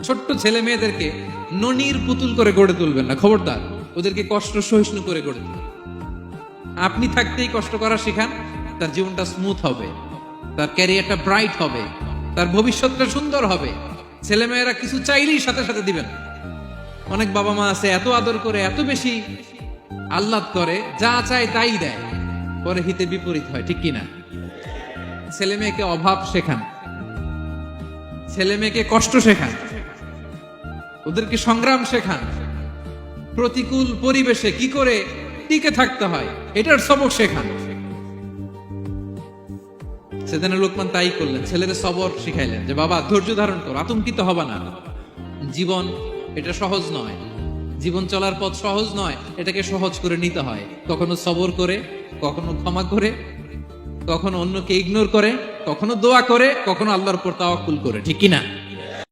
ছোট্ট ছেলে মেয়েদেরকে ননির পুতুল করে গড়ে তুলবেন না, খবরদার। ওদেরকে কষ্ট সহিষ্ণু করে গড়ে তুলবেন। আপনি থাকতেই কষ্ট করা শেখান, তার জীবনটা স্মুথ হবে, তার ক্যারিয়ারটা ব্রাইট হবে, তার ভবিষ্যৎটা সুন্দর হবে। ছেলেমেয়েরা কিছু চাইলেই সাথে সাথে দিবেন। অনেক বাবা মা আছে এত আদর করে, এত বেশি আহ্লাদ করে, যা চায় তাই দেয়, পরে হিতে বিপরীত হয়, ঠিক কিনা? ছেলে মেয়েকে অভাব শেখান, ছেলে মেয়েকে কষ্ট শেখান, ওদেরকে সংগ্রাম শেখান, প্রতিকূল পরিবেশে কি করে টিকে থাকতে হয় এটার সবক শেখান। সেদিন লোকমান তাই করলেন, ছেলেদের সবর শিখাইলেন যে বাবা ধৈর্য ধারণ করো, আতঙ্কিত হবা না। জীবন এটা সহজ নয়, জীবন চলার পথ সহজ নয়, এটাকে সহজ করে নিতে হয়। কখনো সবর করে, কখনো ক্ষমা করে, কখনো অন্যকে ইগনোর করে, কখনো দোয়া করে, কখনো আল্লাহর উপর তাওয়াক্কুল করে, ঠিক কিনা?